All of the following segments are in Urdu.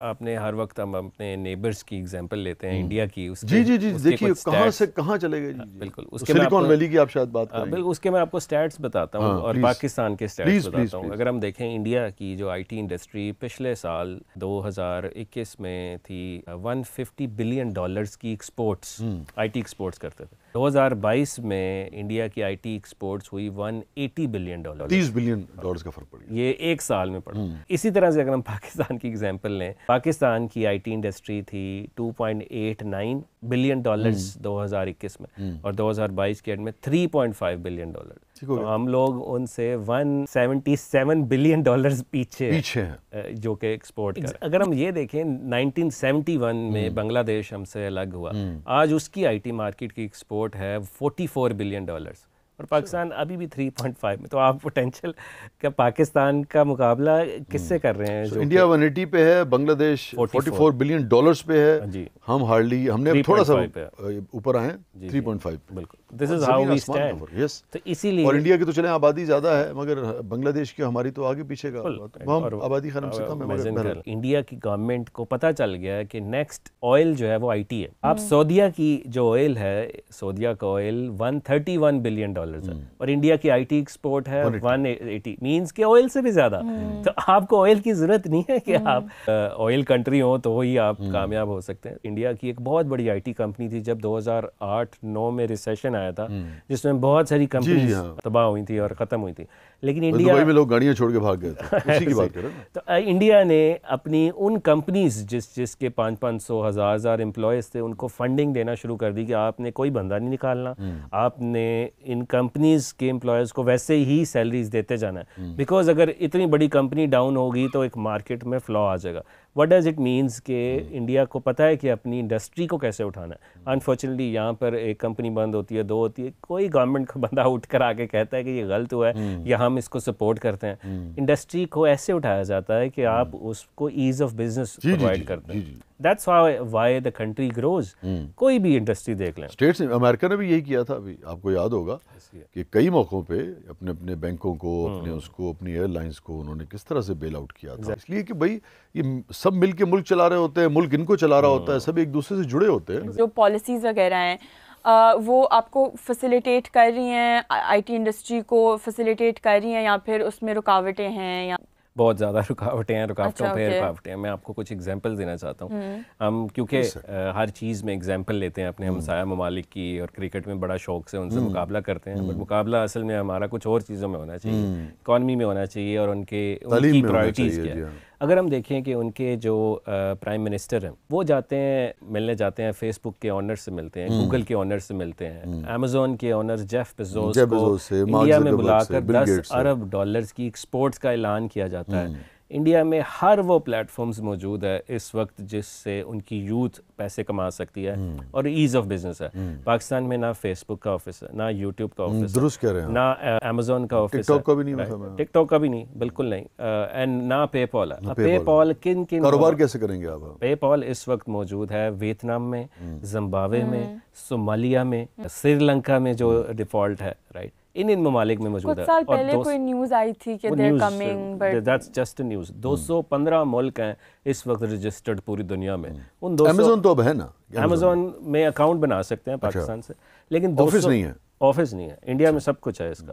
آپ نے ہر وقت ہم اپنے نیبرز کی ایگزامپل لیتے ہیں انڈیا کی. جی دیکھیے کہاں سے کہاں چلے گئے. بالکل سلیکون ویلی کی آپ شاید بات کریں. بالکل اس کے میں آپ کو سٹیٹس بتاتا ہوں اور پاکستان کے سٹیٹس بتاتا ہوں. اگر ہم دیکھیں انڈیا کی جو آئی ٹی انڈسٹری پچھلے سال 2021 میں تھی 150 بلین ڈالرز کی ایکسپورٹس آئی ٹی ایکسپورٹس کرتے تھے. 2022 میں انڈیا کی آئی ٹی ایکسپورٹس ہوئی 180 بلین ڈالر. 30 بلین ڈالرز کا فرق پڑ گیا. یہ ایک سال میں پڑا. اسی طرح سے اگر ہم پاکستان کی ایگزامپل لیں, پاکستان کی آئی ٹی انڈسٹری تھی 2.89 بلین ڈالرز 2021 میں اور 2022 کے اینڈ میں 3.5 بلین ڈالر. تو ہم لوگ ان سے 177 بلین ڈالرز پیچھے ہیں جو کہ ایکسپورٹ کر. اگر ہم یہ دیکھیں 1971 میں بنگلہ دیش ہم سے الگ ہوا, آج اس کی آئی ٹی مارکیٹ کی ایکسپورٹ ہے 44 بلین ڈالرز اور پاکستان ابھی بھی 3.5 میں. تو آپ پوٹینشیل کا پاکستان کا مقابلہ کس سے کر رہے ہیں؟ انڈیا 180 پہ ہے, بنگلہ دیش 44 بلین ڈالرز پہ ہے. ہم نے تھوڑا سا اوپر آئے 3.5. بالکل دس از ہاؤ وی اسٹینڈ. تو اسی لیے اور انڈیا کی تو چلیں آبادی زیادہ ہے مگر بنگلہ دیش کی ہماری تو آگے پیچھے کا آبادی خانم سے کم ہے. انڈیا کی گورنمنٹ کو پتہ چل گیا ہے کہ نیکسٹ آئل جو ہے وہ آئی ٹی ہے. آپ سعودیہ کی جو آئل ہے, سعودیہ کا آئل 131 بلین ڈالر اور انڈیا کی آئی ٹی ایکسپورٹ ہے 180, مینز کہ آئل سے بھی زیادہ. تو آپ کو آئل کی ضرورت نہیں ہے کہ آپ آئل کنٹری ہوں تو وہی آپ کامیاب ہو سکتے ہیں. انڈیا کی ایک بہت بڑی آئی ٹی کمپنی تھی جب 2008-9 میں ریسیشن آیا تھا جس میں بہت ساری کمپنیز تباہ ہوئی تھی اور ختم ہوئی تھی. لیکن انڈیا میں لوگ گاڑیاں چھوڑ کے بھاگ گئے تھے, اسی کی بات کر رہے ہیں. تو انڈیا نے اپنی ان کمپنیز جس کے 500 ہزار امپلائیز تھے ان کو فنڈنگ دینا شروع کر دی کہ آپ نے کوئی بندہ نہیں نکالنا, آپ نے ان کمپنیز کے امپلائیز کو ویسے ہی سیلریز دیتے جانا ہے. بیکاز اگر اتنی بڑی کمپنی ڈاؤن ہوگی تو ایک مارکیٹ میں فلو آ جائے گا. وٹ ڈز اٹ مینس کہ انڈیا کو پتہ ہے کہ اپنی انڈسٹری کو کیسے اٹھانا ہے. انفارچونیٹلی یہاں پر ایک کمپنی بند ہوتی ہے, 2 ہوتی ہے, کوئی گورنمنٹ کا بندہ اٹھ کر آ کے کہتا ہے کہ یہ غلط ہوا ہے یا ہم اس کو سپورٹ کرتے ہیں. انڈسٹری کو ایسے اٹھایا جاتا ہے کہ آپ اس کو ایز آف بزنس پرووائڈ کرتے ہیں. That's why the country grows. کوئی بھی انڈسٹری دیکھ لیں. اسٹیٹس امریکہ نے بھی یہی کیا تھا. ابھی آپ کو یاد ہوگا کہ کئی موقعوں پہ اپنے بینکوں کو, اپنی ایئر لائنس کو انہوں نے کس طرح سے بیل آؤٹ کیا تھا. اس لیے کہ بھائی یہ سب مل کے ملک چلا رہے ہوتے ہیں, ملک ان کو چلا رہا ہوتا ہے, سب ایک دوسرے سے جڑے ہوتے ہیں. جو پالیسیز وغیرہ ہیں وہ آپ کو فیسیلیٹیٹ کر رہی ہیں, آئی ٹی انڈسٹری کو فیسیلیٹیٹ کر رہی ہیں, یا پھر اس میں رکاوٹیں ہیں؟ یا بہت زیادہ رکاوٹیں ہیں, رکاوٹوں پہ رکاوٹیں ہیں. میں آپ کو کچھ ایگزامپل دینا چاہتا ہوں. ہم کیونکہ ہر چیز میں ایگزامپل لیتے ہیں اپنے ہمسایہ ممالک کی, اور کرکٹ میں بڑا شوق سے ان سے مقابلہ کرتے ہیں. بٹ مقابلہ اصل میں ہمارا کچھ اور چیزوں میں ہونا چاہیے, اکانومی میں ہونا چاہیے, اور ان کی پرائورٹیز کیا ہے. اگر ہم دیکھیں کہ ان کے جو پرائم منسٹر ہیں وہ ملنے جاتے ہیں, فیس بک کے آنر سے ملتے ہیں, گوگل کے آنر سے ملتے ہیں, امیزون کے آنر جیف بیزوس کو انڈیا میں بلا کر 10 ارب ڈالرز کی ایکسپورٹس کا اعلان کیا جاتا ہے. انڈیا میں ہر وہ پلیٹ فارمز موجود ہے اس وقت جس سے ان کی یوتھ پیسے کما سکتی ہے اور ایز آف بزنس ہے. پاکستان میں نہ فیس بک کا آفس ہے, نہ یوٹیوب کا آفس ہے, نہ امیزون کا آفس ہے, ٹک ٹاک کا بھی نہیں, بالکل نہیں, اینڈ نہ پے پال ہے. پے پال کن کاروبار کیسے کریں گے آپ؟ پے پال اس وقت موجود ہے ویتنام میں, زمبابوے میں, صومالیہ میں, سری لنکا میں جو ڈیفالٹ ہے, رائٹ, ان ممالک میں موجود ہے. کچھ سال پہلے کوئی نیوز آئی تھی کہ they're coming, but that's just a news. 215 ملک ہیں اس وقت رجسٹرڈ پوری دنیا میں. امیزون تو اب ہے نا, امیزون میں اکاؤنٹ بنا سکتے ہیں پاکستان سے, لیکن آفس نہیں ہے. آفس نہیں ہے. انڈیا میں سب کچھ ہے اس کا.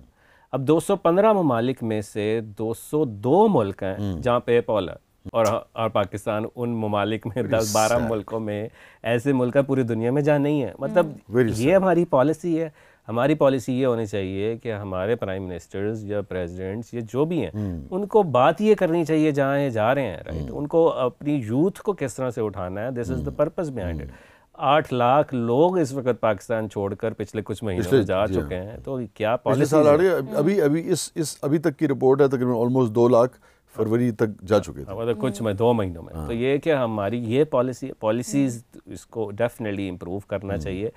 اب 215 ممالک میں سے 202 ملک ہیں جہاں پے پال ہے, اور پاکستان ان ممالک میں 10-12 ملکوں میں ایسے ملک ہے پوری دنیا میں جہاں نہیں ہے. مطلب یہ ہماری پالیسی ہے. ہماری پالیسی یہ ہونی چاہیے کہ ہمارے پرائم منسٹرز یا پریزیڈنٹس یا جو بھی ہیں ان کو بات یہ کرنی چاہیے جہاں یہ جا رہے ہیں, رائٹ, ان کو اپنی یوتھ کو کس طرح سے اٹھانا ہے. This is the purpose behind it. 8 lakh لوگ اس وقت پاکستان چھوڑ کر پچھلے کچھ مہینوں میں جا چکے ہیں. تو کیا پالیسی, ابھی تک کی رپورٹ ہے تقریباً آلموسٹ 2 لاکھ فروری تک جا چکے تھے, کچھ 2 مہینوں میں. تو یہ کہ ہماری یہ پالیسیز اس کو ڈیفینیٹلی امپروو کرنا چاہیے.